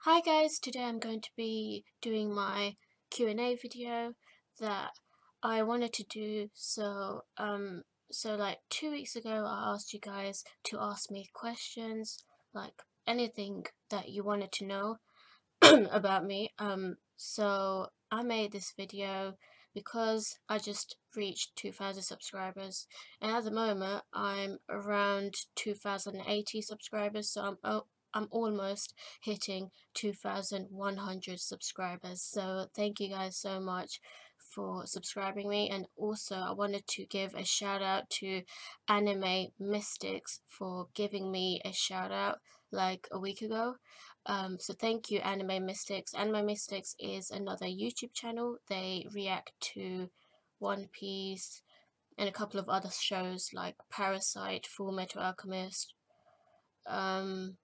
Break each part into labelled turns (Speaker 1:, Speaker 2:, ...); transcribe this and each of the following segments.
Speaker 1: Hi guys, today I'm going to be doing my Q&A video that I wanted to do. So like 2 weeks ago I asked you guys to ask me questions, like anything that you wanted to know about me. So I made this video because I just reached 2,000 subscribers, and at the moment I'm around 2,080 subscribers, so I'm almost hitting 2,100 subscribers. So thank you guys so much for subscribing me, and also I wanted to give a shout out to Anime Mystics for giving me a shout out like a week ago. So thank you, Anime Mystics. Anime Mystics is another YouTube channel. They react to One Piece and a couple of other shows like Parasite, Full Metal Alchemist, um,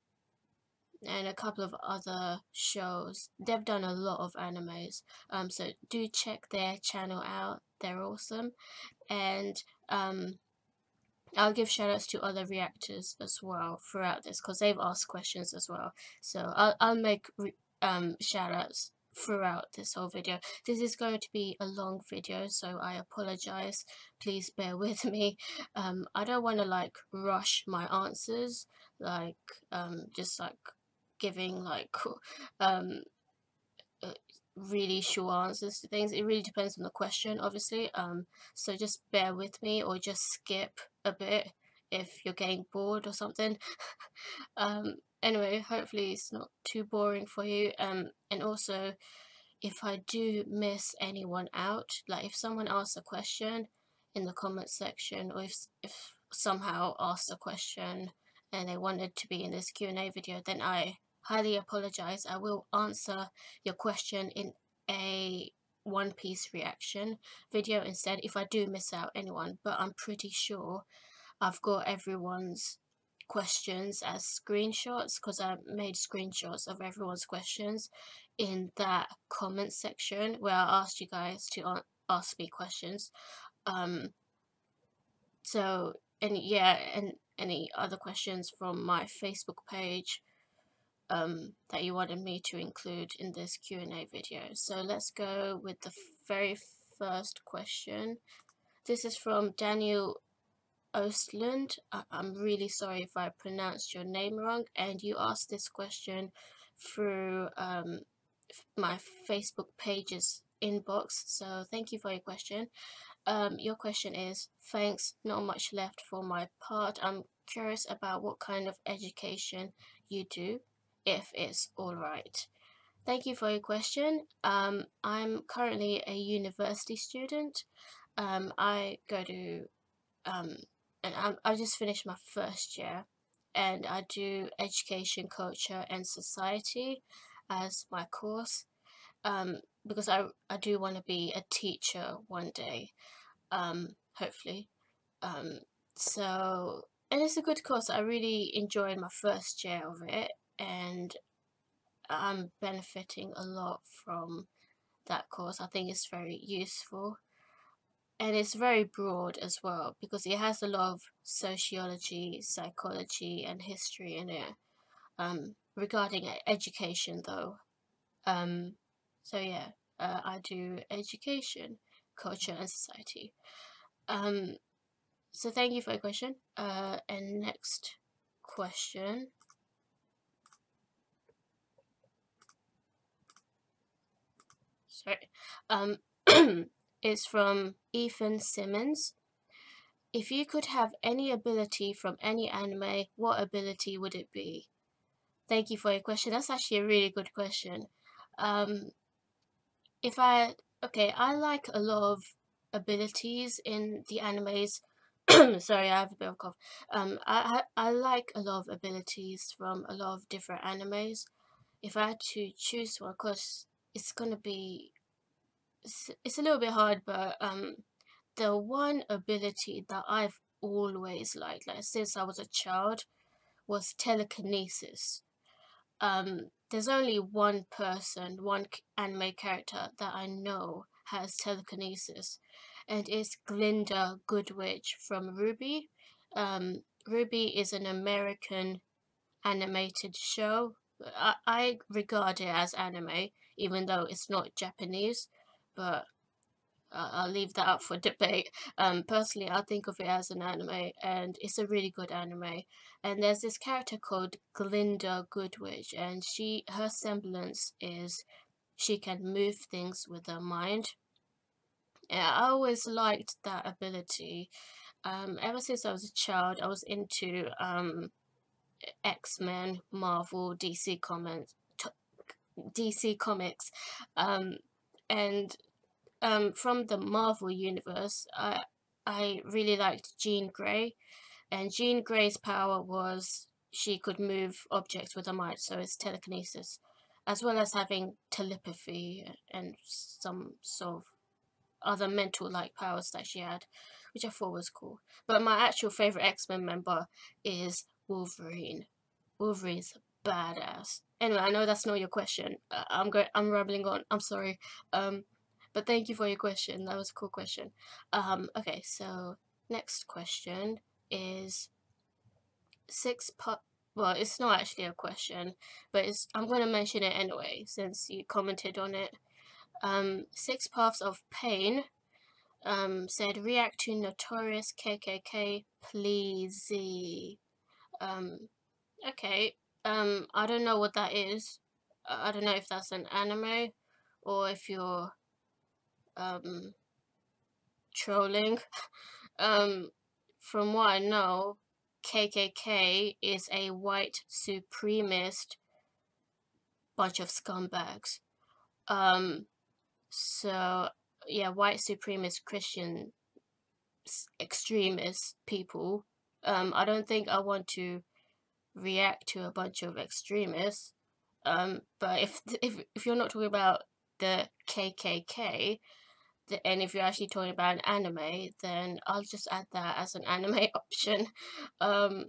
Speaker 1: and a couple of other shows. They've done a lot of animes. So do check their channel out. They're awesome. And I'll give shoutouts to other reactors as well throughout this because they've asked questions as well. So I'll make shoutouts throughout this whole video. This is going to be a long video, so I apologize. Please bear with me. I don't want to like rush my answers, like just like giving like um really short answers to things. It really depends on the question, obviously. So just bear with me or just skip a bit if you're getting bored or something. Anyway, hopefully it's not too boring for you. And also, if I do miss anyone out, like if someone asks a question in the comment section, or if somehow asked a question and they wanted to be in this Q&A video, then I highly apologize. I will answer your question in a One Piece reaction video instead if I do miss out anyone, but I'm pretty sure I've got everyone's questions as screenshots because I made screenshots of everyone's questions in that comment section where I asked you guys to ask me questions. So and yeah, and any other questions from my Facebook page that you wanted me to include in this Q&A video. So let's go with the very first question. This is from Daniel Ostland. I'm really sorry if I pronounced your name wrong, and you asked this question through my Facebook page's inbox, so thank you for your question. Your question is, thanks, not much left for my part. I'm curious about what kind of education you do, if it's alright. Thank you for your question. I'm currently a university student. I go to and I just finished my first year, and I do education, culture, and society as my course. Because I do want to be a teacher one day, hopefully. Um, so and it's a good course. I really enjoyed my first year of it, and I'm benefiting a lot from that course. I think it's very useful. And it's very broad as well because it has a lot of sociology, psychology, and history in it. Regarding education, though. Um, so yeah, I do education, culture, and society. Um, so thank you for your question. And next question. Sorry. Um, is from Ethan Simmons. If you could have any ability from any anime, what ability would it be? Thank you for your question. That's actually a really good question. Um, if I okay, I like a lot of abilities in the animes. Sorry, I have a bit of a cough. I like a lot of abilities from a lot of different animes. If I had to choose one, of course, it's gonna be it's a little bit hard, but the one ability that I've always liked, like since I was a child, was telekinesis. There's only one person, one anime character that I know has telekinesis, and it's Glinda Goodwitch from Ruby. Ruby is an American animated show, I regard it as anime, even though it's not Japanese, but I'll leave that up for debate. Personally, I think of it as an anime, and it's a really good anime. And there's this character called Glinda Goodwitch, and her semblance is she can move things with her mind. And I always liked that ability. Ever since I was a child, I was into X-Men, Marvel, DC Comics, um, and from the Marvel universe, I really liked Jean Grey, and Jean Grey's power was she could move objects with her mind, so it's telekinesis, as well as having telepathy and some sort of other mental like powers that she had, which I thought was cool. But my actual favorite X-Men member is Wolverine. Wolverine's badass. Anyway, I know that's not your question. I'm rambling on. I'm sorry. But thank you for your question. That was a cool question. Okay, so next question is six part. Well, it's not actually a question, but I'm gonna mention it anyway since you commented on it. Six Paths of Pain said react to Notorious KKK, please. Okay. I don't know what that is. I don't know if that's an anime or if you're um trolling. um, from what I know, KKK is a white supremacist bunch of scumbags. Um, so yeah, white supremacist Christian extremist people. I don't think I want to react to a bunch of extremists. But if you're not talking about the KKK, and if you're actually talking about an anime, then I'll just add that as an anime option. Um,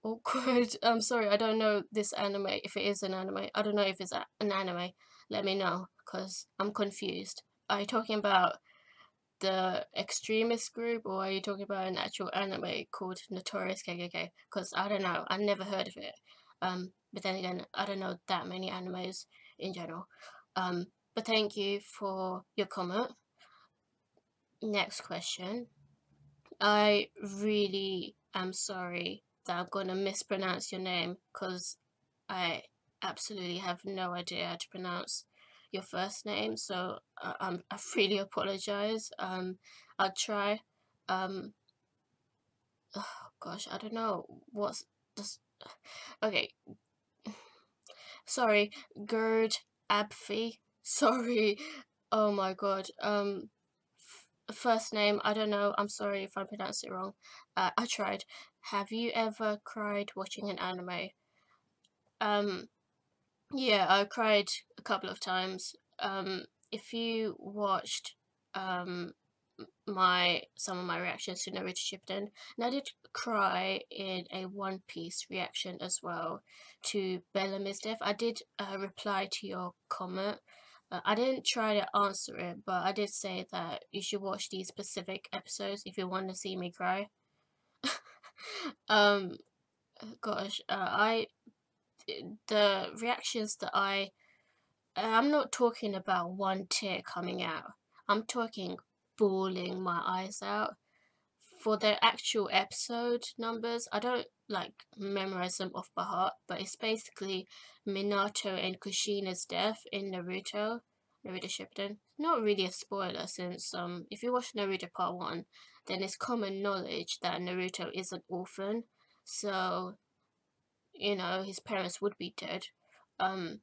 Speaker 1: Awkward. I'm sorry, I don't know this anime. If it is an anime, I don't know if it's an anime. Let me know, cause I'm confused. Are you talking about the extremist group, or are you talking about an actual anime called Notorious KKK? Because I don't know, I never heard of it. But then again, I don't know that many animes in general. But thank you for your comment. Next question. I really am sorry that I'm gonna mispronounce your name because I absolutely have no idea how to pronounce your first name, so I really apologize. I'll try. Um, oh gosh, I don't know what's this. Okay, sorry, Gerd Abfi. Sorry. Oh my god. First name, I don't know. I'm sorry if I pronounced it wrong. I tried. Have you ever cried watching an anime? Um, yeah, I cried a couple of times. If you watched um some of my reactions to Naruto Shippuden, and I did cry in a One Piece reaction as well to Bellamy's death. I did reply to your comment. I didn't try to answer it, but I did say that you should watch these specific episodes if you want to see me cry. um, gosh, the reactions that I'm not talking about one tear coming out. I'm talking bawling my eyes out. For the actual episode numbers, I don't like memorize them off by heart, but it's basically Minato and Kushina's death in Naruto Shippuden. Not really a spoiler since if you watch Naruto Part 1, then it's common knowledge that Naruto is an orphan, so his parents would be dead. Um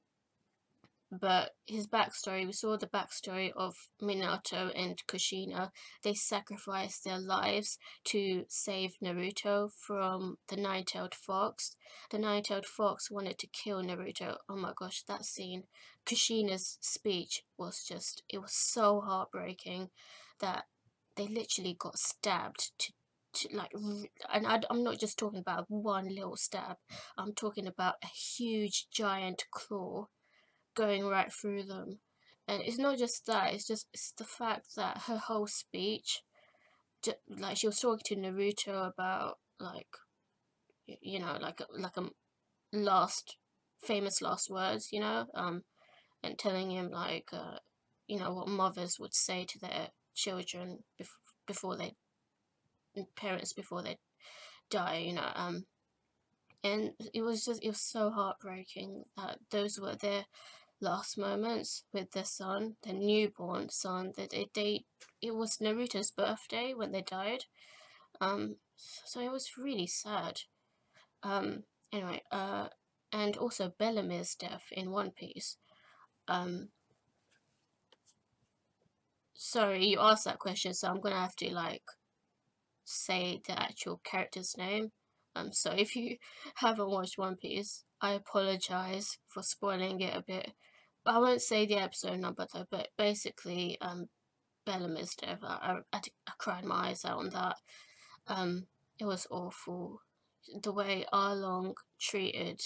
Speaker 1: but his backstory, we saw the backstory of Minato and Kushina. They sacrificed their lives to save Naruto from the nine-tailed fox. The nine-tailed fox wanted to kill Naruto. Oh my gosh, that scene. Kushina's speech was it was so heartbreaking that they literally got stabbed to like, and I'm not just talking about one little stab. I'm talking about a huge giant claw going right through them. And it's not just that, it's the fact that her whole speech, like she was talking to Naruto about like like a last famous last words, you know, and telling him like, you know, what mothers would say to their children before they, parents before they die, you know, and it was so heartbreaking that those were their last moments with their son, their newborn son. That it was Naruto's birthday when they died. So it was really sad. Um, anyway, and also Bellamy's death in One Piece. Sorry, you asked that question, so I'm gonna have to like say the actual character's name. So if you haven't watched One Piece, I apologize for spoiling it a bit. I won't say the episode number though, but basically, Bellamy's death, I cried my eyes out on that. It was awful. The way Arlong treated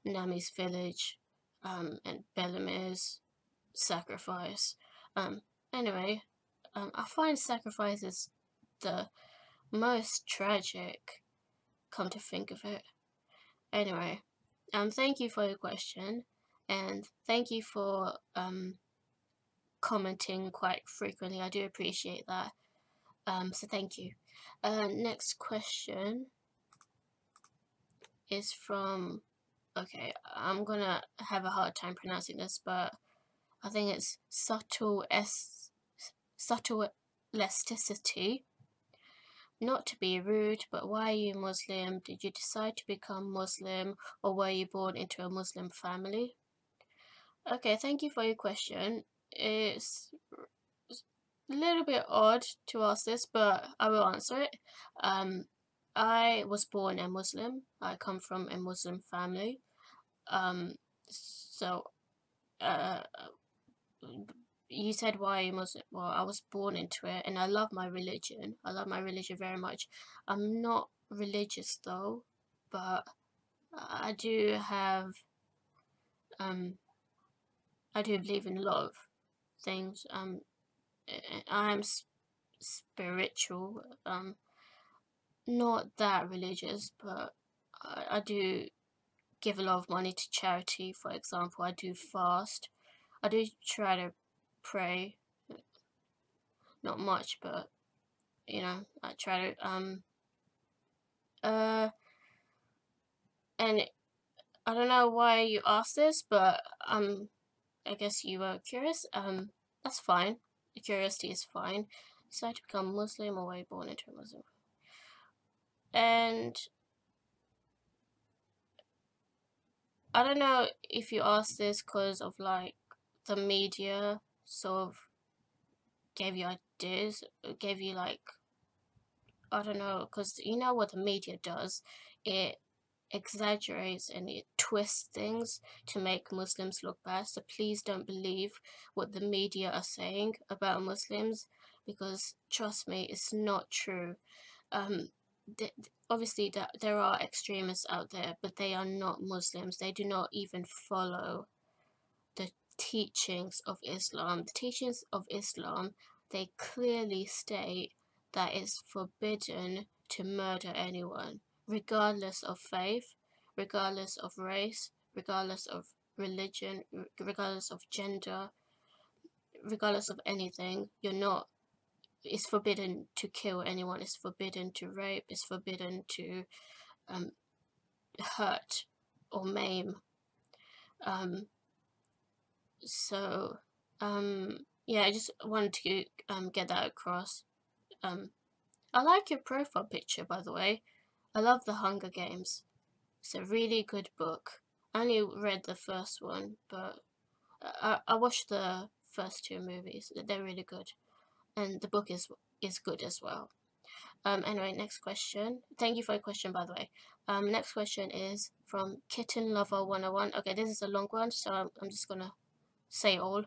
Speaker 1: Nami's village, and Bellamy's sacrifice. Anyway, I find sacrifices the most tragic, come to think of it. Anyway, thank you for your question, and thank you for commenting quite frequently. I do appreciate that. So thank you. Next question is from, okay, I'm gonna have a hard time pronouncing this, but I think it's subtle elasticity. Not to be rude, but why are you Muslim? Did you decide to become Muslim, or were you born into a Muslim family? Okay, thank you for your question. It's a little bit odd to ask this, but I will answer it. I was born a Muslim. I come from a Muslim family. So, you said why you Muslim. Well, I was born into it, and I love my religion. I love my religion very much. I'm not religious though, but I do have, I do believe in a lot of things. I'm spiritual. Not that religious, but I do give a lot of money to charity. For example, I do fast. I do try to pray. Not much, but you know, I try to and I don't know why you asked this, but I guess you were curious. That's fine. The curiosity is fine. Decide to become Muslim, or were you born into a Muslim? And I don't know if you asked this because of like the media sort of gave you ideas, gave you like, I don't know, because you know what the media does, it exaggerates and it twists things to make Muslims look bad. So please don't believe what the media are saying about Muslims, because trust me, it's not true. Obviously there are extremists out there, but they are not Muslims. They do not even follow the teachings of Islam. The teachings of Islam, they clearly state that it's forbidden to murder anyone, regardless of faith, regardless of race, regardless of religion, regardless of gender, regardless of anything. It's forbidden to kill anyone, it's forbidden to rape, it's forbidden to hurt or maim. So, yeah, I just wanted to get that across. I like your profile picture, by the way. I love The Hunger Games. It's a really good book. I only read the first one, but I watched the first two movies. They're really good, and the book is good as well. Anyway, next question. Thank you for your question, by the way. Next question is from Kitten Lover 101. Okay, this is a long one, so I'm just gonna say all.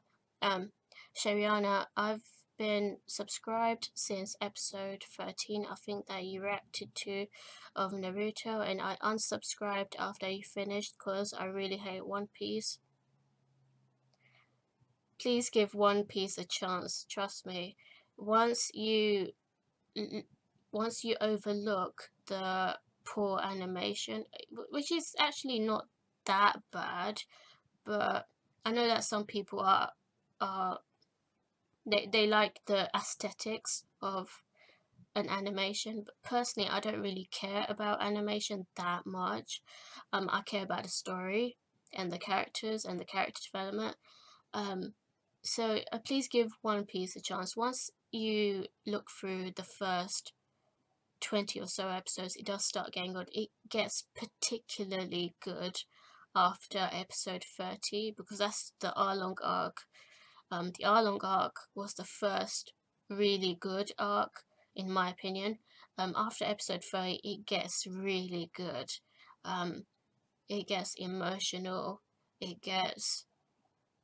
Speaker 1: Shariana, I've been subscribed since episode 13. I think that you reacted to of Naruto, and I unsubscribed after you finished because I really hate One Piece. Please give One Piece a chance. Trust me. Once you overlook the poor animation, which is actually not that bad, but I know that some people are they like the aesthetics of an animation, but personally I don't really care about animation that much. I care about the story and the characters and the character development. Um, so please give One Piece a chance. Once you look through the first 20 or so episodes, it does start getting good. It gets particularly good after episode 30, because that's the Arlong arc. The Arlong arc was the first really good arc, in my opinion. After episode 30, it gets really good. It gets emotional. It gets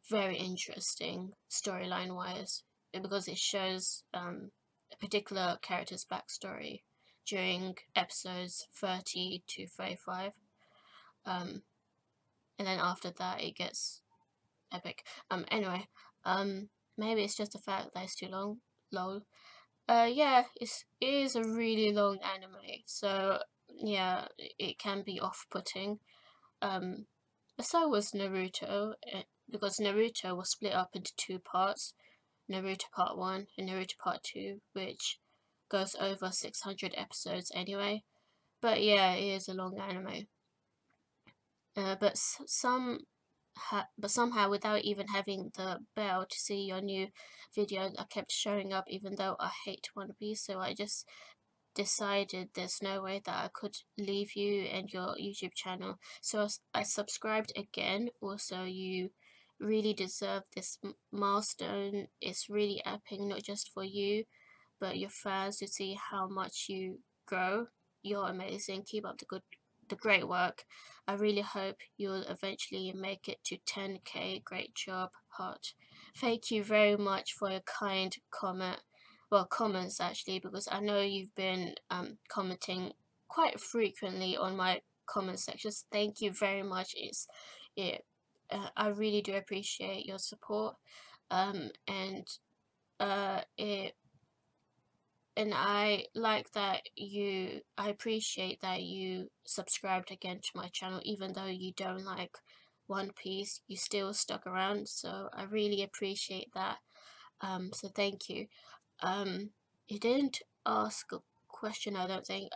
Speaker 1: very interesting storyline wise, because it shows a particular character's backstory during episodes 30 to 35. And then after that, it gets epic. Anyway, maybe it's just the fact that it's too long. Lol. Yeah, it is a really long anime, so yeah, it can be off-putting. So was Naruto, because Naruto was split up into two parts, Naruto Part 1 and Naruto Part 2, which goes over 600 episodes anyway. But yeah, it is a long anime. But somehow, without even having the bell to see your new video, I kept showing up even though I hate One Piece, so I just decided there's no way that I could leave you and your YouTube channel. So I subscribed again. Also, you really deserve this milestone. It's really epic, not just for you, but your fans, to see how much you grow. You're amazing. Keep up the great work. I really hope you'll eventually make it to 10k. Great job, heart. Thank you very much for your kind comment. Well, comments actually, because I know you've been commenting quite frequently on my comment sections. Thank you very much. I really do appreciate your support. And it and I like that I appreciate that you subscribed again to my channel, even though you don't like One Piece, you still stuck around, so I really appreciate that. So thank you. You didn't ask a question, I don't think,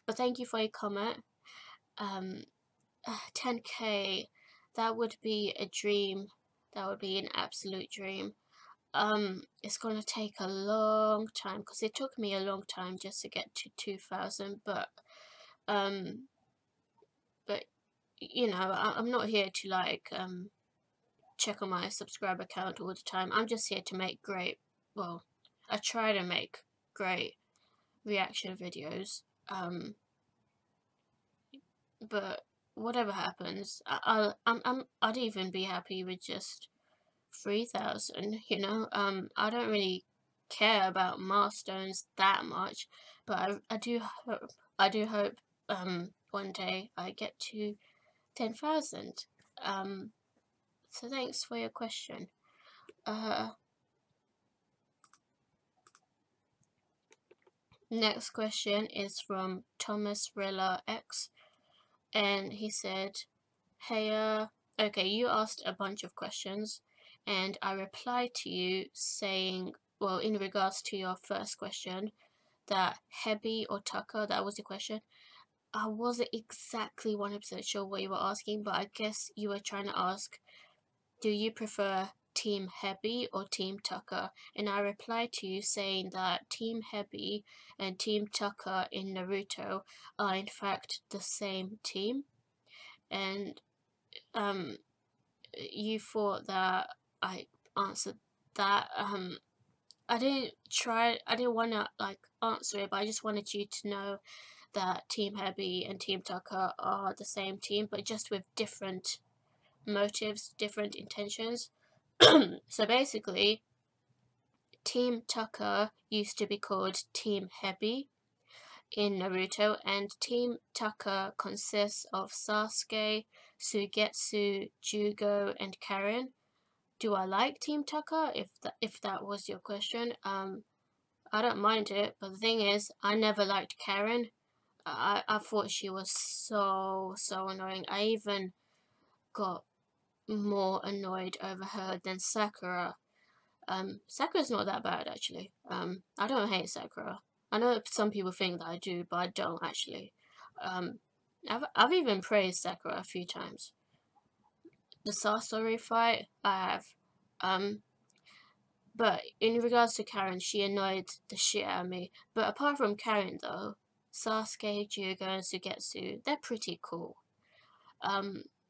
Speaker 1: but thank you for your comment. 10k, that would be a dream. That would be an absolute dream. It's gonna take a long time, because it took me a long time just to get to 2000, um but you know, I'm not here to like check on my subscriber count all the time. I'm just here to make great, well, I try to make great reaction videos, but whatever happens, I'd even be happy with just 3000, you know. I don't really care about milestones that much, but I do hope one day I get to 10,000. So thanks for your question. Next question is from Thomas Rilla X, and he said, hey, okay, you asked a bunch of questions, and I replied to you saying, well, in regards to your first question, that Hebi or Tucker, that was the question. I wasn't exactly 100% sure what you were asking, but I guess you were trying to ask, do you prefer Team Hebi or Team Tucker? And I replied to you saying that Team Hebi and Team Tucker in Naruto are in fact the same team. And you thought that I answered that. I didn't want to like answer it, but I just wanted you to know that Team Hebi and Team Tucker are the same team, but just with different motives, different intentions. So basically, Team Tucker used to be called Team Hebi in Naruto, and Team Tucker consists of Sasuke, Suigetsu, Jugo, and Karen. Do I like Team Tucker? If that was your question, I don't mind it, but the thing is, I never liked Karen. I thought she was so annoying. got more annoyed over her than Sakura. Sakura's not that bad actually. I don't hate Sakura. I know some people think that I do, but I don't actually. Um, I've even praised Sakura a few times. The Sasori fight, I have. But in regards to Karen, she annoyed the shit out of me. But apart from Karen though, Sasuke, Jugo, and Sugetsu, they're pretty cool.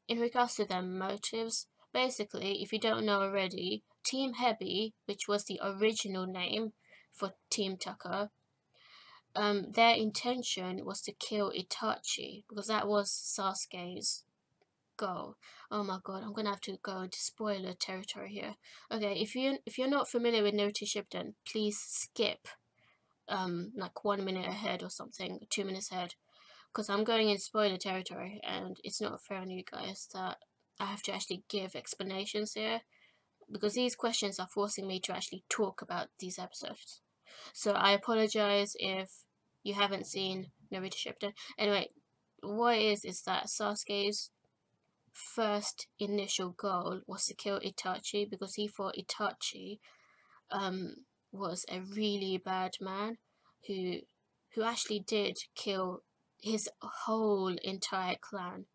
Speaker 1: In regards to their motives, basically, if you don't know already, Team Heavy, which was the original name for Team Tucker, their intention was to kill Itachi because that was Sasuke's goal. Oh my god, I'm gonna have to go into spoiler territory here. Okay, if you're not familiar with Naruto Shippuden, please skip like 1 minute ahead or something, 2 minutes ahead, because I'm going in spoiler territory and it's not fair on you guys that I have to actually give explanations here, because these questions are forcing me to actually talk about these episodes. So I apologize if you haven't seen Naruto Shippuden. Anyway, what it is that Sasuke's first initial goal was to kill Itachi because he thought Itachi was a really bad man who actually did kill his whole entire clan,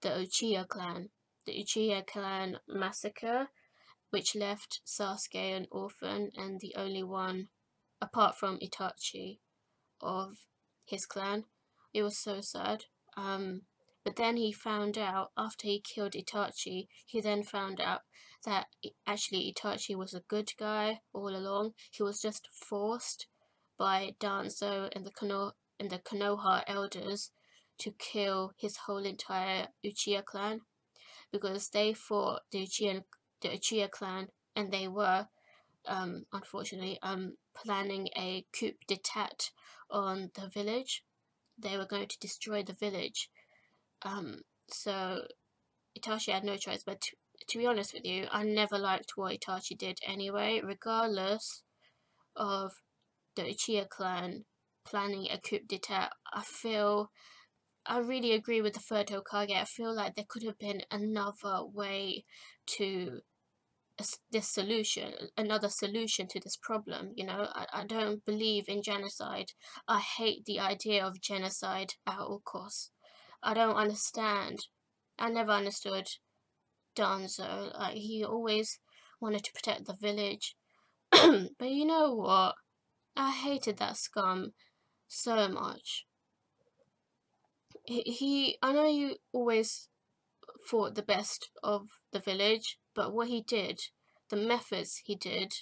Speaker 1: the Uchiha clan. The Uchiha clan massacre, which left Sasuke an orphan and the only one, apart from Itachi, of his clan. It was so sad. But then he found out, after he killed Itachi, he then found out that actually Itachi was a good guy all along. He was just forced by Danzo and the Konoha elders to kill his whole entire Uchiha clan, because they fought the Uchiha clan, and they were unfortunately planning a coup d'etat on the village. They were going to destroy the village. So Itachi had no choice but to be honest with you, I never liked what Itachi did anyway, regardless of the Uchiha clan planning a coup d'etat. I really agree with the third Hokage. I feel like there could have been another way to this solution, another solution to this problem. You know, I don't believe in genocide. I hate the idea of genocide at all costs. I don't understand. I never understood Danzo. Like, he always wanted to protect the village. But you know what? I hated that scum so much. I know you always thought the best of the village, but what he did, the methods he did,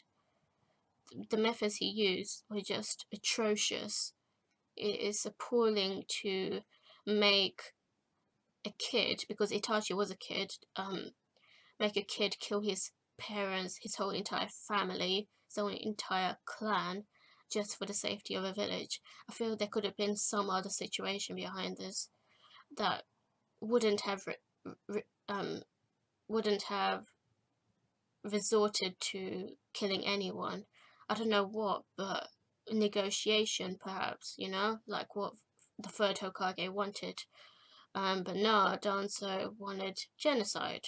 Speaker 1: the methods he used were just atrocious. It is appalling to make a kid, because Itachi was a kid, make a kid kill his parents, his whole entire family, his whole entire clan, just for the safety of a village. I feel there could have been some other situation behind this that wouldn't have wouldn't have resorted to killing anyone. I don't know what, but negotiation perhaps, you know, like what the third Hokage wanted. But no, Danzo wanted genocide.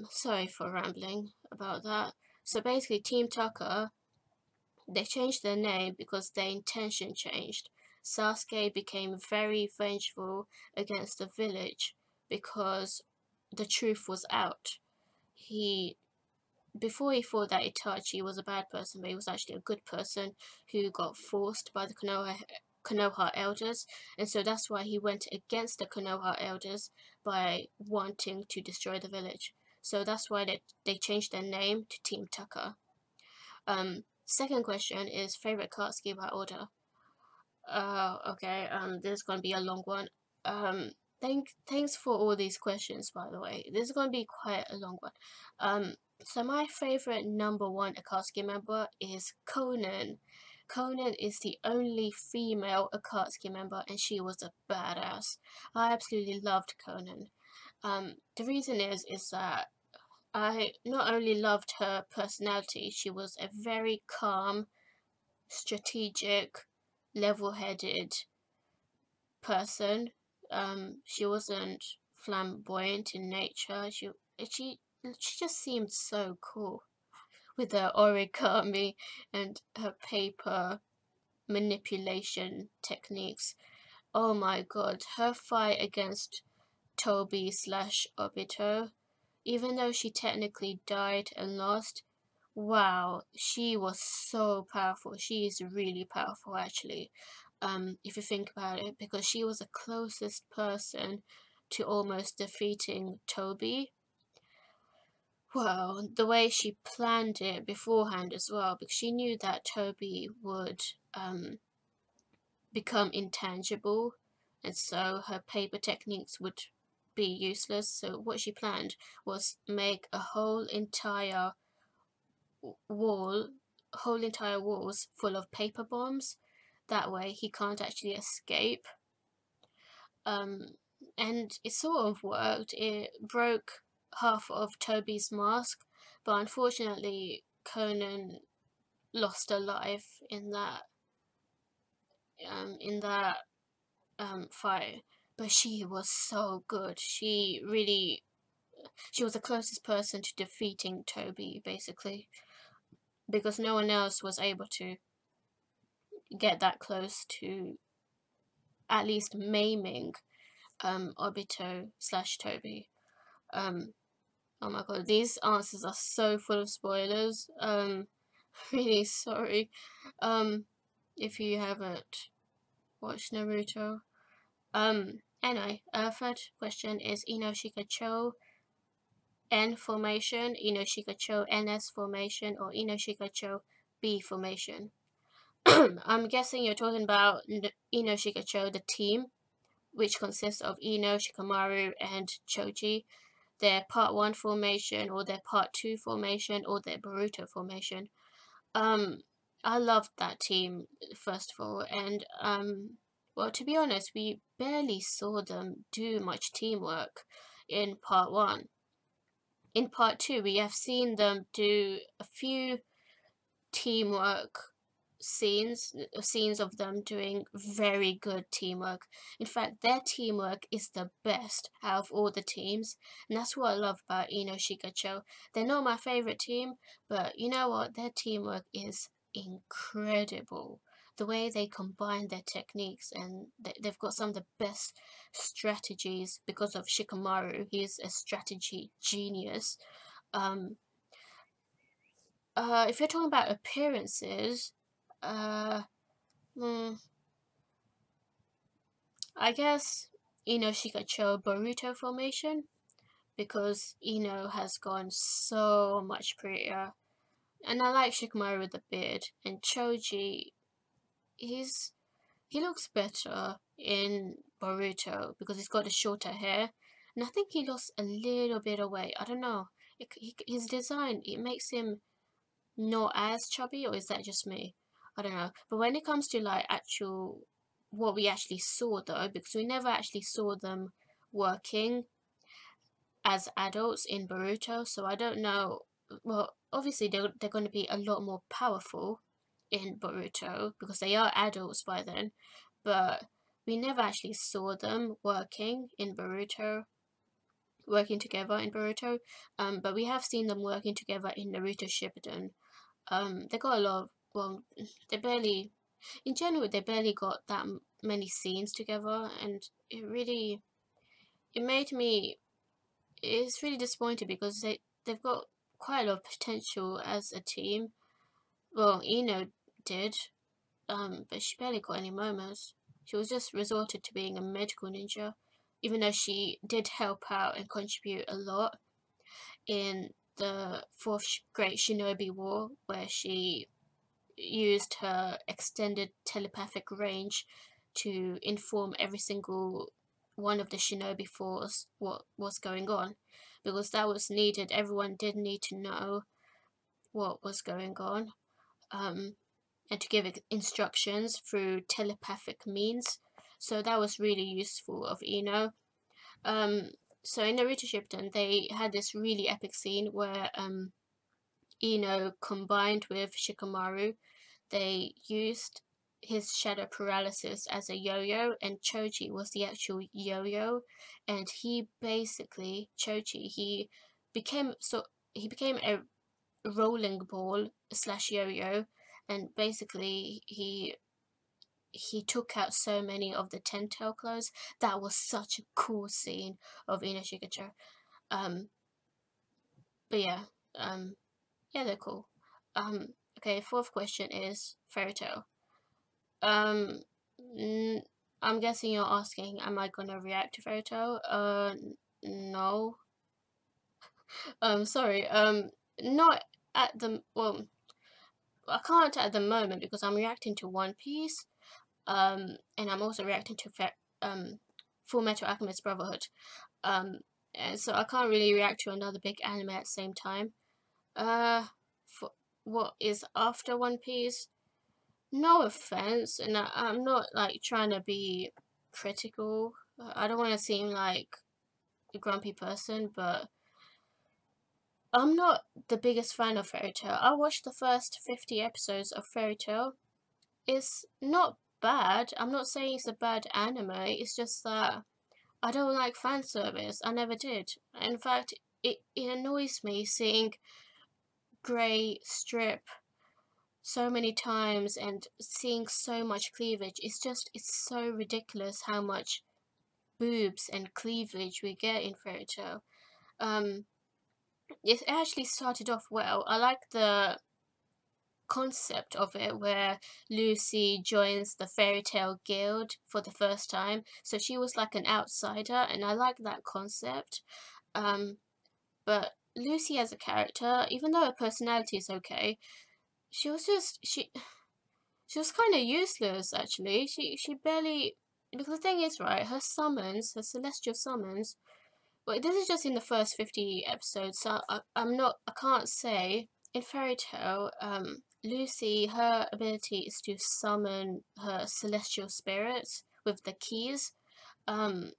Speaker 1: Sorry for rambling about that. So basically, Team Tucker, they changed their name because their intention changed. Sasuke became very vengeful against the village because the truth was out. Before he thought that Itachi was a bad person, but he was actually a good person who got forced by the Konoha elders, and so that's why he went against the Konoha elders by wanting to destroy the village. So that's why they changed their name to Team Tucker. Second question is favorite Akatsuki by order. Okay, this is gonna be a long one. Thanks for all these questions, by the way. This is gonna be quite a long one. So my favorite number one Akatsuki member is Conan. Conan is the only female Akatsuki member, and she was a badass. I absolutely loved Conan. The reason is that I not only loved her personality, she was a very calm, strategic, level-headed person She wasn't flamboyant in nature. She just seemed so cool with her origami and her paper manipulation techniques. Oh my god, her fight against Toby slash Obito, even though she technically died and lost, wow, she was so powerful. She is really powerful actually. If you think about it, because she was the closest person to almost defeating Toby. Well, the way she planned it beforehand as well, because she knew that Toby would become intangible, and so her paper techniques would be useless. So what she planned was make a wall, whole entire walls full of paper bombs. That way he can't actually escape. Um, and it sort of worked. It broke half of Toby's mask, but unfortunately Conan lost a life in that fight. But she was so good. She was the closest person to defeating Toby, basically, because no one else was able to get that close to at least maiming Obito slash Toby. Um, oh my god, these answers are so full of spoilers. Really sorry. If you haven't watched Naruto. Anyway, third question is Inoshikacho N formation, Inoshikacho NS formation, or Inoshikacho B formation. I'm guessing you're talking about Inoshikacho, the team, which consists of Ino, Shikamaru, and Choji. Their part 1 formation, or their part 2 formation, or their Boruto formation. I loved that team, first of all, and well, to be honest, we barely saw them do much teamwork in part 1. In part 2, we have seen them do a few teamwork scenes of them doing very good teamwork. In fact, their teamwork is the best out of all the teams, and that's what I love about Inoshikacho. They're not my favorite team, but you know what? Their teamwork is incredible. The way they combine their techniques, and they've got some of the best strategies because of Shikamaru. He's a strategy genius. Um, if you're talking about appearances, uh, I guess Inoshikacho Boruto formation, because Ino has gone so much prettier, and I like Shikamaru with the beard, and Choji, he looks better in Boruto because he's got the shorter hair, and I think he lost a little bit of weight. I don't know. His design, it makes him not as chubby, or is that just me? I don't know. But when it comes to like what we actually saw though, because we never actually saw them working as adults in Boruto, so I don't know. Well, obviously they're going to be a lot more powerful in Boruto because they are adults by then, but we never actually saw them working together in Boruto. But we have seen them working together in Naruto Shippuden. They got a lot of, well, they barely, in general, they barely got that many scenes together, and it made me, it's really disappointed because they've got quite a lot of potential as a team. Well, Ino did, but she barely got any moments. She was just resorted to being a medical ninja, even though she did help out and contribute a lot in the Fourth Great Shinobi War, where she used her extended telepathic range to inform every single one of the shinobi force what was going on, because that was needed. Everyone did need to know what was going on, and to give instructions through telepathic means. So that was really useful of Ino. So in Naruto Shippuden, they had this really epic scene where Ino combined with Shikamaru. They used his shadow paralysis as a yo-yo, and Choji was the actual yo-yo, and he basically, Choji, he became a rolling ball slash yo-yo, and basically he took out so many of the Telltale clothes. That was such a cool scene of Inoshikacho. Um, but yeah, yeah, they're cool. Okay, fourth question is Fairy Tail. Um, I'm guessing you're asking, am I gonna react to Fairy Tail? No. Sorry. Not at the well. I can't at the moment because I'm reacting to One Piece. And I'm also reacting to Full Metal Alchemist Brotherhood. Um, and so I can't really react to another big anime at the same time. For what is after One Piece? No offense, and I'm not like trying to be critical. I don't want to seem like a grumpy person, but I'm not the biggest fan of Fairy Tail. I watched the first 50 episodes of Fairy Tail. It's not bad. I'm not saying it's a bad anime. It's just that I don't like fan service. I never did. In fact, it annoys me seeing Grey strip so many times and seeing so much cleavage. It's so ridiculous how much boobs and cleavage we get in Fairy Tail. It actually started off well. I like the concept of it where Lucy joins the Fairy Tail Guild for the first time. So she was like an outsider, and I like that concept. But Lucy as a character, even though her personality is okay, she was just she was kind of useless actually. She barely, because the thing is, right, her summons, her celestial summons. Well, this is just in the first 50 episodes, so I can't say. In Fairy Tail, Lucy, her ability is to summon her celestial spirits with the keys. Um,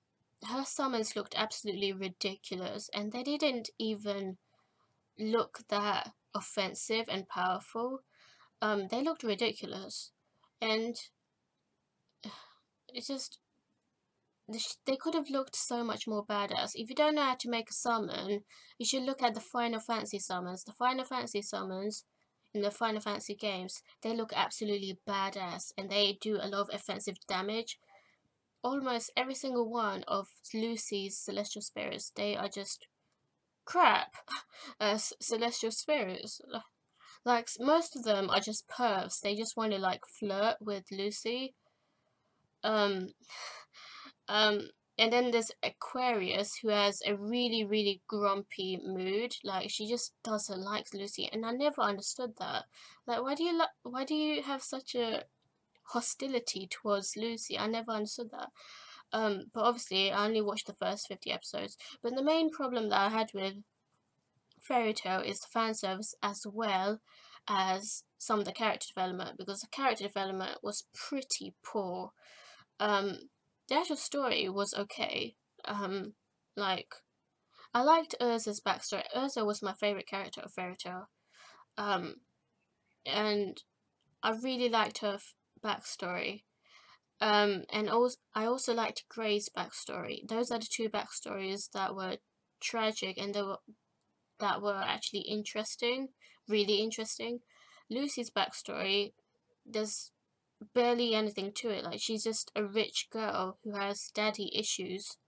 Speaker 1: her summons looked absolutely ridiculous, and they didn't even look that offensive and powerful. They looked ridiculous, and it's just they could have looked so much more badass. If you don't know how to make a summon, you should look at the Final Fantasy summons. The Final Fantasy summons in the Final Fantasy games, they look absolutely badass, and they do a lot of offensive damage. Almost every single one of Lucy's celestial spirits, they are just crap as celestial spirits. Like, most of them are just pervs. They just want to like flirt with Lucy. Um, and then there's Aquarius, who has a really, really grumpy mood. Like, she just doesn't like Lucy, and I never understood that. Like, why do you have such a hostility towards Lucy? I never understood that. But obviously, I only watched the first 50 episodes. But the main problem that I had with Fairy Tail is the fan service as well as some of the character development, because the character development was pretty poor. The actual story was okay. Like, I liked Urza's backstory. Urza was my favorite character of Fairy Tail. And I really liked her backstory. And also, I also liked Grey's backstory. Those are the two backstories that were tragic and that were actually interesting, really interesting. Lucy's backstory, there's barely anything to it. Like, she's just a rich girl who has daddy issues.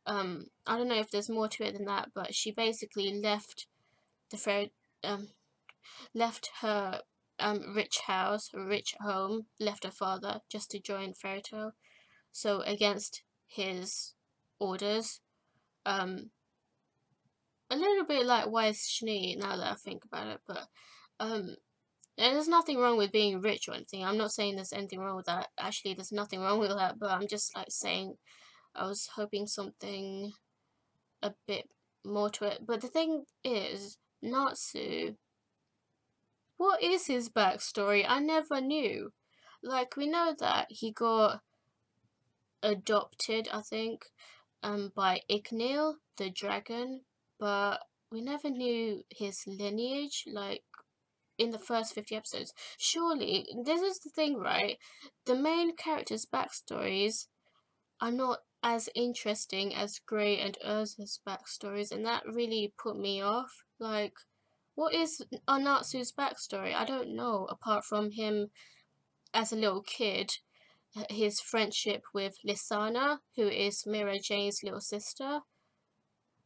Speaker 1: I don't know if there's more to it than that, but she basically left left her rich house, rich home, left her father just to join Fairy Tail. So against his orders, a little bit like Wise Schnee now that I think about it, but and there's nothing wrong with being rich or anything. I'm not saying there's anything wrong with that. Actually, there's nothing wrong with that, but I'm just like saying I was hoping something a bit more to it. But the thing is, Natsu, what is his backstory? I never knew. Like, we know that he got adopted, I think, by Ignil, the dragon, but we never knew his lineage. Like, in the first 50 episodes. Surely, this is the thing, right? The main characters' backstories are not as interesting as Gray and Urza's backstories, and that really put me off. Like, what is Anatsu's backstory? I don't know, apart from him as a little kid, his friendship with Lisana, who is Mira Jane's little sister.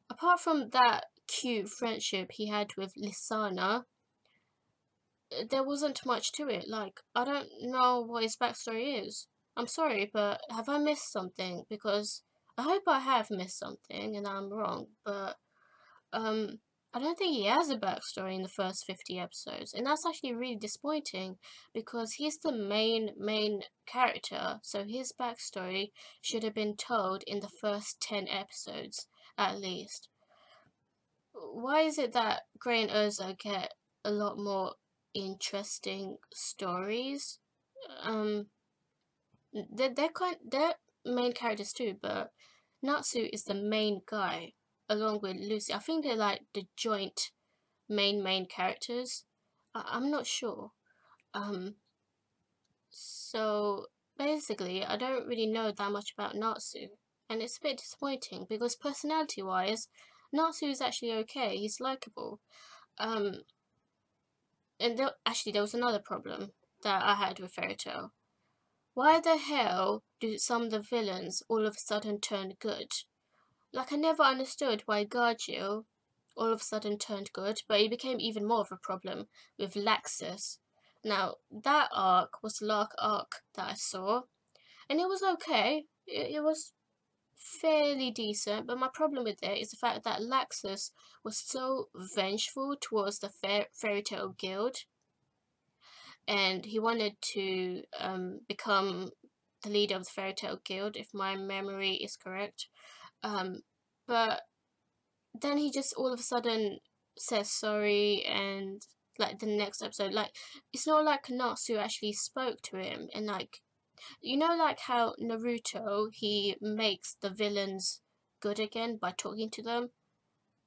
Speaker 1: Apart from that cute friendship he had with Lisana, there wasn't much to it. Like, I don't know what his backstory is. I'm sorry, but have I missed something? Because I hope I have missed something and I'm wrong, but I don't think he has a backstory in the first 50 episodes, and that's actually really disappointing because he's the main character, so his backstory should have been told in the first 10 episodes at least. Why is it that Gray and Urza get a lot more interesting stories? They're main characters too, but Natsu is the main guy along with Lucy. I think they're like the joint main characters. I'm not sure. So basically, I don't really know that much about Natsu, and it's a bit disappointing because personality-wise, Natsu is actually okay. He's likable. And actually, there was another problem that I had with Fairy Tail. Why the hell do some of the villains all of a sudden turn good? Like, I never understood why Gargiel all of a sudden turned good, but he became even more of a problem with Laxus. Now, that arc was the last arc that I saw, and it was okay. It was fairly decent, but my problem with it is the fact that Laxus was so vengeful towards the Fairy Tail Guild, and he wanted to become the leader of the Fairy Tail Guild, if my memory is correct. But then he just all of a sudden says sorry, and like the next episode, like it's not like Natsu actually spoke to him, and like, you know, like how Naruto, he makes the villains good again by talking to them.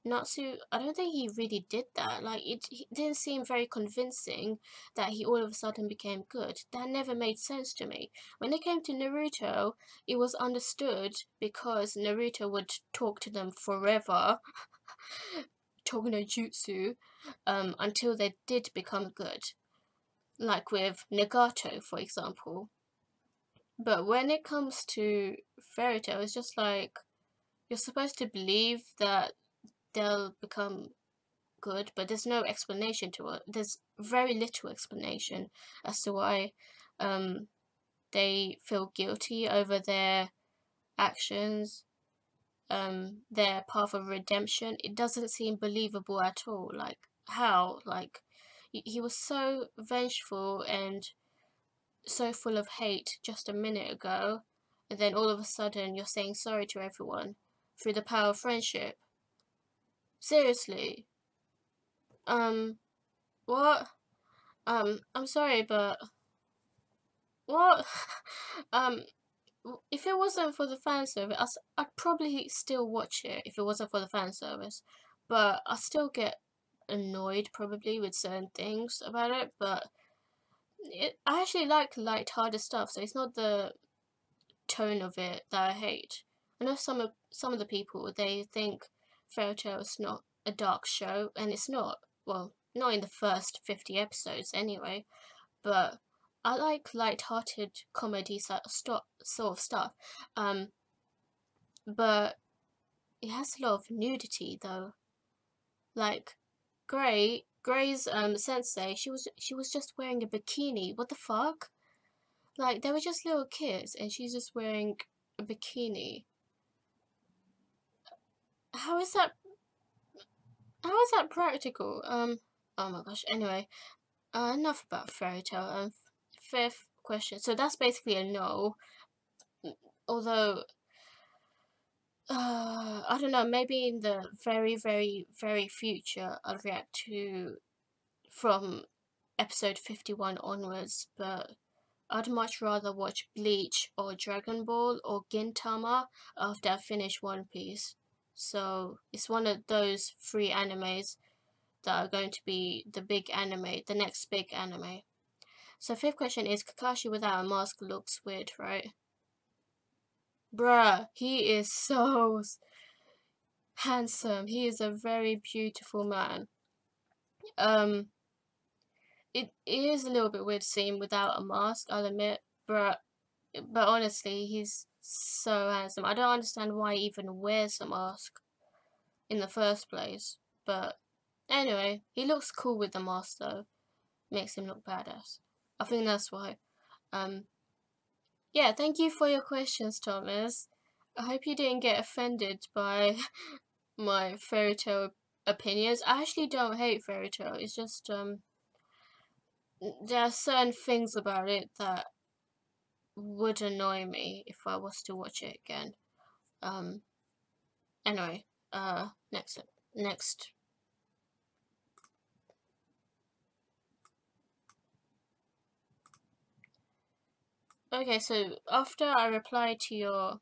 Speaker 1: Natsu, I don't think he really did that. Like, it didn't seem very convincing that he all of a sudden became good. That never made sense to me. When it came to Naruto, it was understood because Naruto would talk to them forever, talk no jutsu, until they did become good. Like with Nagato, for example. But when it comes to Fairy Tail, it's just like, you're supposed to believe that they'll become good, but there's no explanation to it. There's very little explanation as to why they feel guilty over their actions, their path of redemption. It doesn't seem believable at all. Like, how? Like, he was so vengeful and so full of hate just a minute ago, and then all of a sudden you're saying sorry to everyone through the power of friendship. Seriously. What? I'm sorry, but what? um, if it wasn't for the fan service, I'd probably still watch it if it wasn't for the fan service. But I still get annoyed probably with certain things about it. But I actually like light-hearted stuff, so it's not the tone of it that I hate. I know some of the people, they think Fairy Tail is not a dark show, and it's not. Well, not in the first 50 episodes anyway. But I like light-hearted comedy sort of stuff. But it has a lot of nudity though. Like Gray's sensei, she was just wearing a bikini. What the fuck? Like, they were just little kids and she's just wearing a bikini. How is that practical? Oh my gosh. Anyway, enough about Fairy Tail. Fifth question. So that's basically a no. Although, I don't know, maybe in the very future I'll react to from episode 51 onwards, but I'd much rather watch Bleach or Dragon Ball or Gintama after I finish One Piece. So it's one of those three animes that are going to be the big anime, the next big anime. So 5th question is, Kakashi without a mask looks weird, right? Bruh, he is so handsome. He is a very beautiful man. It is a little bit weird to see him without a mask, I'll admit, but honestly, he's so handsome. I don't understand why he even wears a mask in the first place. But anyway, he looks cool with the mask though. Makes him look badass. I think that's why. Yeah, thank you for your questions, Thomas. I hope you didn't get offended by my fairy tale opinions. I actually don't hate fairy tale. It's just there are certain things about it that would annoy me if I was to watch it again. Anyway, next. Okay, so after I reply to your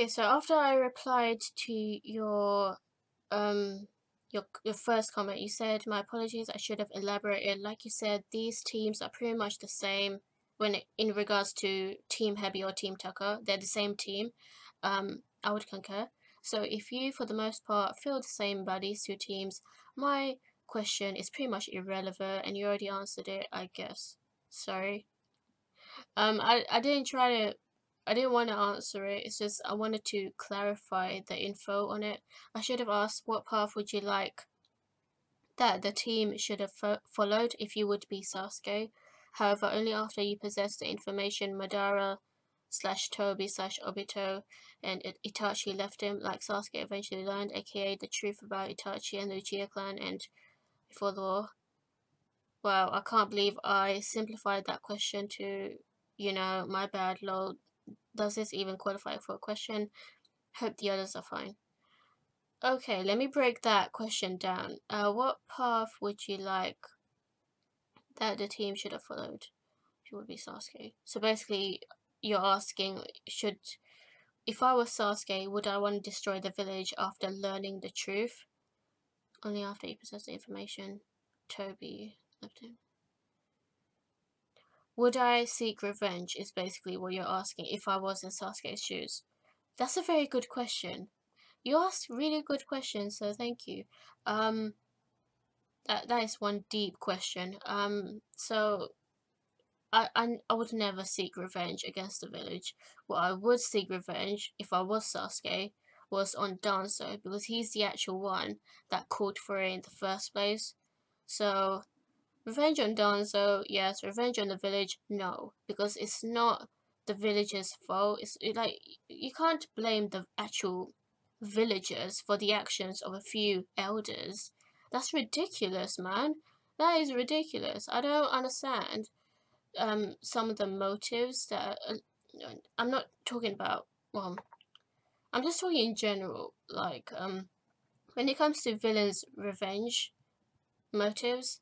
Speaker 1: so after I replied to your your first comment, you said, my apologies, I should have elaborated. Like you said, these teams are pretty much the same in regards to Team Heavy or Team Tucker. They're the same team. I would concur. So if you, for the most part, feel the same about these two teams, my question is pretty much irrelevant, and you already answered it, I guess. Sorry. I didn't want to answer it. It's just I wanted to clarify the info on it. I should have asked, what path would you like that the team should have followed if you would be Sasuke. However, only after you possess the information Madara / Toby / Obito and Itachi left him, like Sasuke eventually learned, aka the truth about Itachi and the Uchiha clan and before the war. Wow, I can't believe I simplified that question to, my bad, lol. Does this even qualify for a question? Hope the others are fine. Okay, let me break that question down. What path would you like that the team should have followed if you would be Sasuke? So basically, you're asking, if I was Sasuke, would I want to destroy the village after learning the truth? Only after you possess the information Toby left him. Would I seek revenge is basically what you're asking if I was in Sasuke's shoes. That's a very good question. You asked really good questions, so thank you. That is one deep question. So I would never seek revenge against the village. What I would seek revenge if I was Sasuke was on Danzo, because he's the actual one that called for it in the first place. So revenge on Danzo, yes. Revenge on the village, no, because it's not the village's fault. Like you can't blame the actual villagers for the actions of a few elders. That's ridiculous, man. That is ridiculous. I don't understand some of the motives that I'm not talking about. Well, I'm just talking in general. Like when it comes to villains' revenge motives,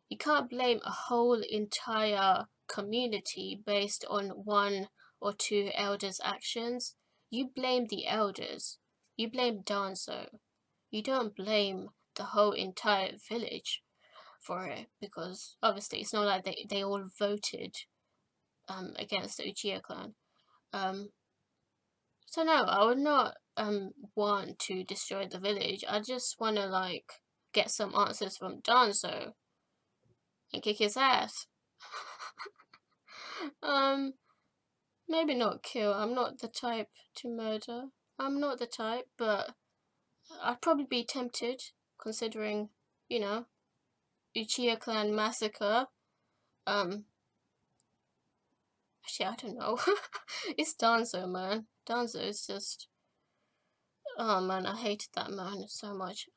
Speaker 1: you can't blame a whole entire community based on one or two elders' actions. You blame the elders. You blame Danzo. You don't blame the whole entire village for it, because obviously it's not like they all voted against the Uchiha clan. So no, I would not want to destroy the village. I just want to like get some answers from Danzo and kick his ass. Maybe not kill. I'm not the type to murder. I'm not the type, but I'd probably be tempted, considering, Uchiha clan massacre. Actually, I don't know. It's Danzo, man. Danzo is just... Oh, man, I hated that man so much.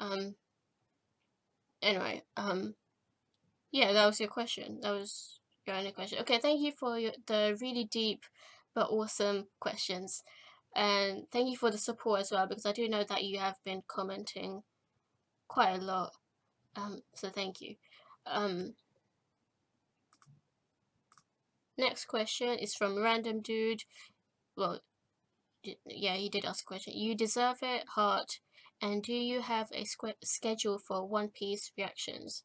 Speaker 1: Anyway, yeah, that was your question. That was your only question. Okay, thank you for the really deep but awesome questions. And thank you for the support as well, because I do know that you have been commenting quite a lot. So thank you. Next question is from Random Dude. Well, yeah, he did ask a question. You deserve it, heart. And do you have a schedule for One Piece reactions?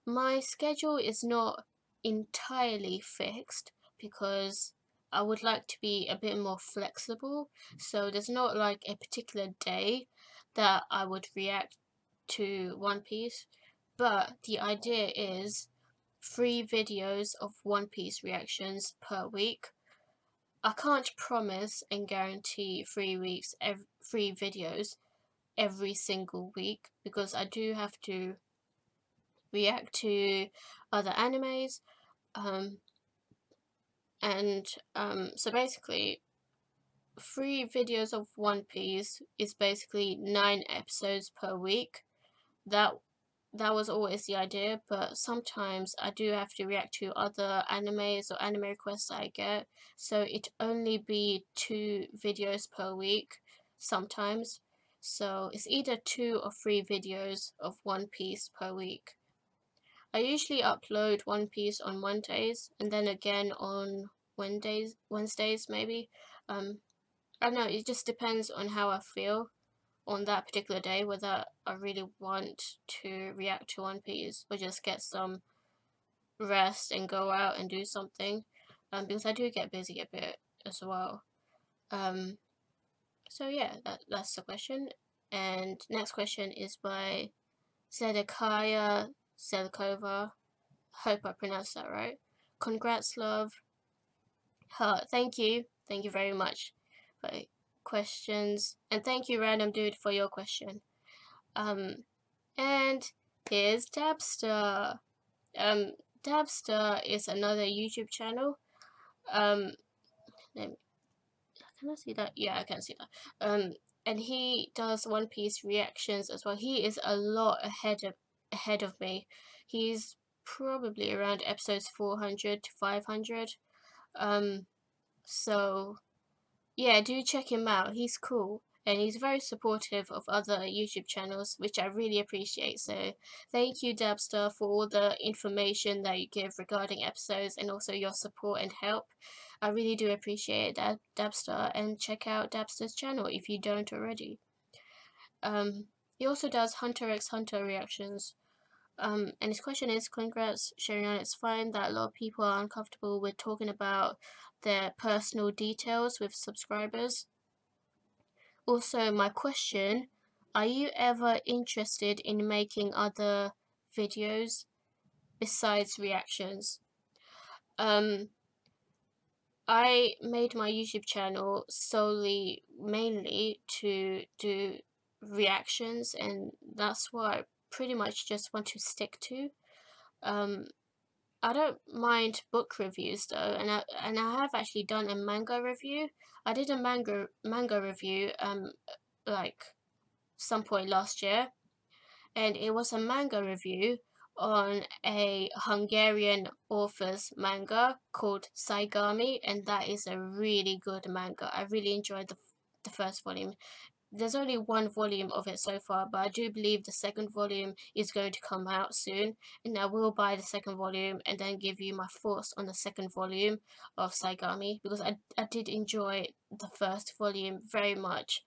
Speaker 1: My schedule is not entirely fixed because I would like to be a bit more flexible. So there's not like a particular day that I would react to One Piece. But the idea is 3 videos of One Piece reactions per week. I can't promise and guarantee 3 videos every single week, because I do have to react to other animes. So basically 3 videos of One Piece is basically 9 episodes per week. That was always the idea, but sometimes I do have to react to other animes or anime requests I get, so it only be 2 videos per week sometimes. So it's either 2 or 3 videos of One Piece per week. I usually upload One Piece on Mondays and then again on Wednesdays maybe. I don't know, it just depends on how I feel on that particular day, whether I really want to react to One Piece or just get some rest and go out and do something, because I do get busy a bit as well. So yeah, that's the question. And next question is by Zedekiah Zelkova. Hope I pronounced that right. Congrats, love. Thank you very much for questions, and thank you, Random Dude, for your question. And here's Dabster. Dabster is another YouTube channel. Can I see that? Yeah, I can see that. And he does One Piece reactions as well. He is a lot ahead of me. He's probably around episodes 400 to 500. So yeah, do check him out. He's cool. And he's very supportive of other YouTube channels, which I really appreciate. So thank you, Dabster, for all the information that you give regarding episodes and also your support and help. I really do appreciate that, Dabster, and check out Dabster's channel if you don't already. He also does Hunter x Hunter reactions. And his question is, congrats, Sherian. It's fine that a lot of people are uncomfortable with talking about their personal details with subscribers. Also, my question, are you ever interested in making other videos besides reactions? I made my YouTube channel mainly to do reactions, and that's what I pretty much just want to stick to. I don't mind book reviews though, and I have actually done a manga review. I did a manga review like some point last year, and it was a manga review on a Hungarian author's manga called Saigami, and that is a really good manga. I really enjoyed the first volume. There's only 1 volume of it so far, but I do believe the second volume is going to come out soon, and I will buy the second volume and then give you my thoughts on the second volume of Saigami, because I did enjoy the first volume very much.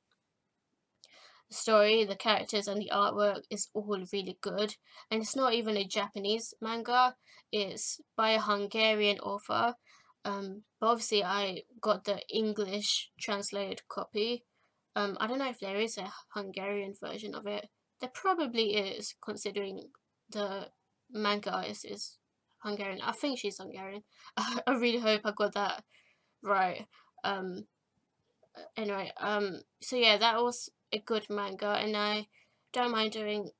Speaker 1: The story, the characters, and the artwork is all really good, and it's not even a Japanese manga, it's by a Hungarian author. But obviously I got the English translated copy. I don't know if there is a Hungarian version of it. There probably is, considering the manga artist is Hungarian. I think she's Hungarian. I really hope I got that right. Anyway, so yeah, that was a good manga, and I don't mind doing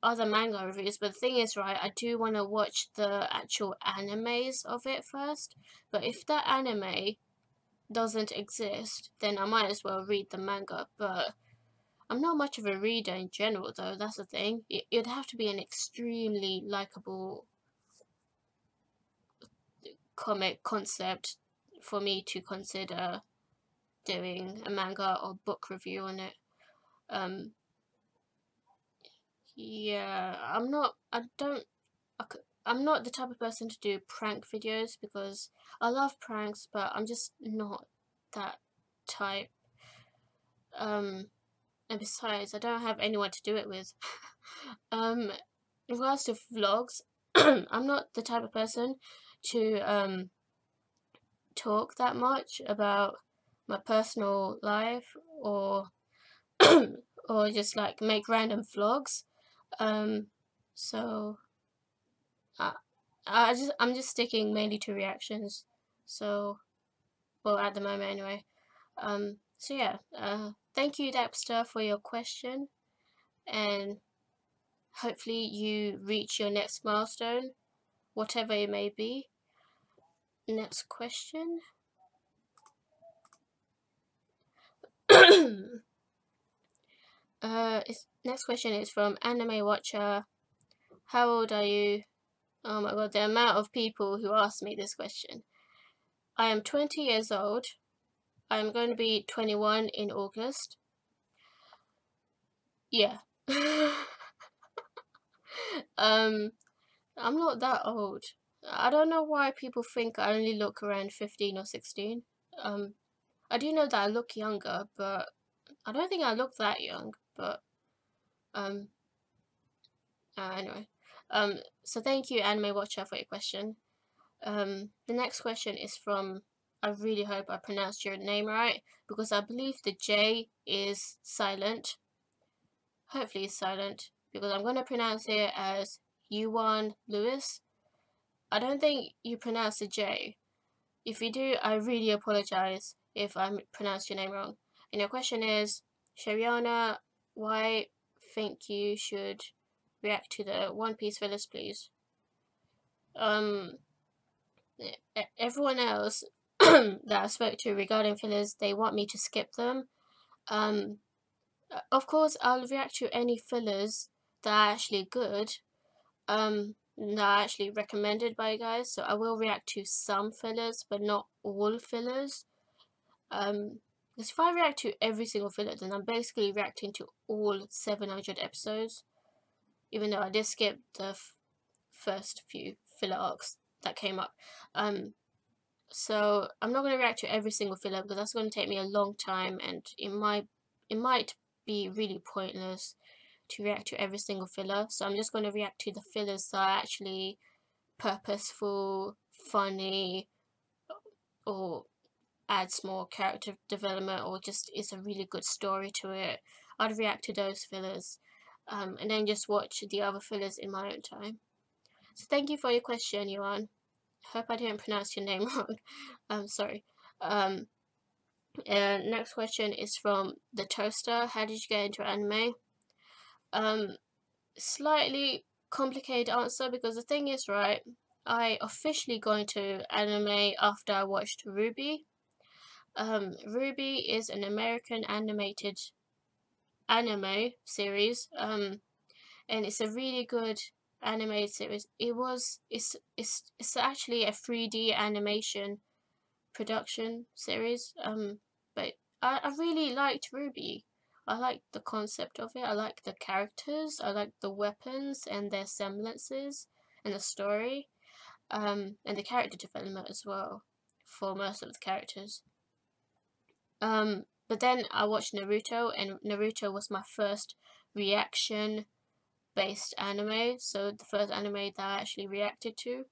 Speaker 1: other manga reviews, but the thing is, right, I do want to watch the actual animes of it first, but if that anime doesn't exist, then I might as well read the manga, but I'm not much of a reader in general, though, that's the thing. It'd have to be an extremely likable comic concept for me to consider doing a manga or book review on it. Yeah, I'm not the type of person to do prank videos because I love pranks, but I'm just not that type. And besides, I don't have anyone to do it with. In regards to vlogs, I'm not the type of person to talk that much about my personal life or or just like make random vlogs. So I, I'm just sticking mainly to reactions. So well, at the moment anyway. So yeah. Thank you, Dapster, for your question, and hopefully you reach your next milestone, whatever it may be. Next question. Next question is from Anime Watcher. How old are you? Oh my god, the amount of people who ask me this question. I am 20 years old. I'm going to be 21 in August. Yeah. I'm not that old. I don't know why people think I only look around 15 or 16. I do know that I look younger, but I don't think I look that young. But anyway. So thank you, Anime Watcher, for your question. The next question is from, I really hope I pronounced your name right, because I believe the J is silent. Hopefully it's silent, because I'm going to pronounce it as Yuan Lewis. I don't think you pronounce the J. If you do, I really apologize if I pronounced your name wrong. And your question is, Shariana, why think you should react to the One Piece fillers, please? Everyone else that I spoke to regarding fillers, they want me to skip them. Of course, I'll react to any fillers that are actually good, that are actually recommended by you guys. So I will react to some fillers, but not all fillers. Because if I react to every single filler, then I'm basically reacting to all 700 episodes. Even though I did skip the first few filler arcs that came up. So I'm not going to react to every single filler because that's going to take me a long time, and it might be really pointless to react to every single filler. So I'm just going to react to the fillers that are actually purposeful, funny, or adds more character development, or just is a really good story to it. I'd react to those fillers, and then just watch the other fillers in my own time. So thank you for your question, Yuan. Hope I didn't pronounce your name wrong. I'm sorry. And next question is from the Toaster. How did you get into anime? Slightly complicated answer, because the thing is, right, I officially got into anime after I watched Ruby. Ruby is an American animated anime series, and it's a really good animated series. It's actually a 3D animation production series, but I really liked Ruby. I liked the concept of it, I liked the characters, I liked the weapons and their semblances, and the story, and the character development as well, for most of the characters. But then I watched Naruto, and Naruto was my first reaction based anime, so the first anime that I actually reacted to.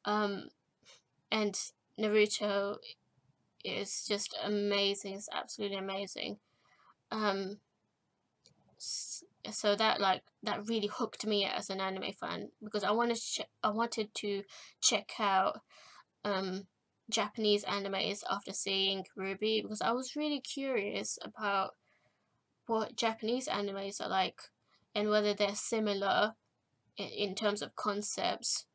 Speaker 1: And Naruto is just amazing. It's absolutely amazing. So that really hooked me as an anime fan, because I wanted to check out Japanese animes after seeing Ruby, because I was really curious about what Japanese animes are like and whether they're similar in terms of concepts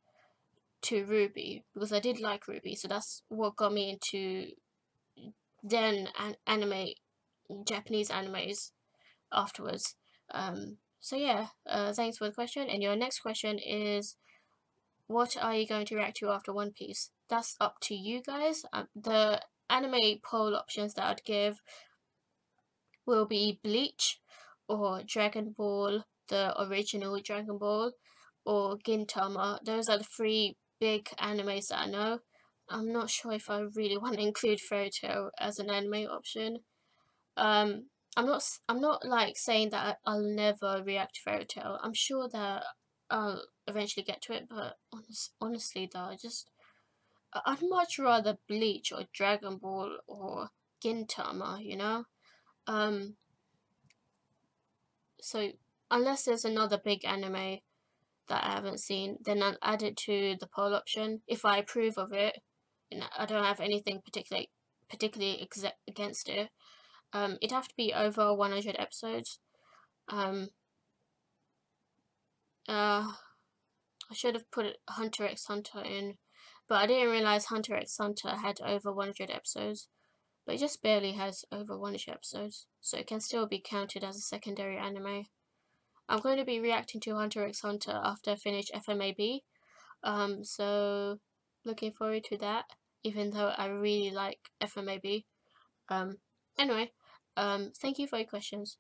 Speaker 1: to Ruby, because I did like Ruby, so that's what got me into then Japanese animes afterwards. So yeah, thanks for the question. And your next question is, what are you going to react to after One Piece? That's up to you guys. The anime poll options that I'd give will be Bleach or Dragon Ball, the original Dragon Ball, or Gintama. Those are the three big animes that I know. I'm not sure if I really want to include Fairy Tail as an anime option. Um, I'm not like saying that I'll never react to Fairy Tail. I'm sure that I'll eventually get to it, but honestly though, I'd much rather Bleach or Dragon Ball or Gintama, you know? Um, so unless there's another big anime that I haven't seen, then I'll add it to the poll option if I approve of it and I don't have anything particularly against it. It'd have to be over 100 episodes. Um, I should have put Hunter x Hunter in, but I didn't realize Hunter x Hunter had over 100 episodes. But it just barely has over 100 episodes, so it can still be counted as a secondary anime. I'm going to be reacting to Hunter x Hunter after I finish FMAB, so looking forward to that, even though I really like FMAB. Anyway, thank you for your questions.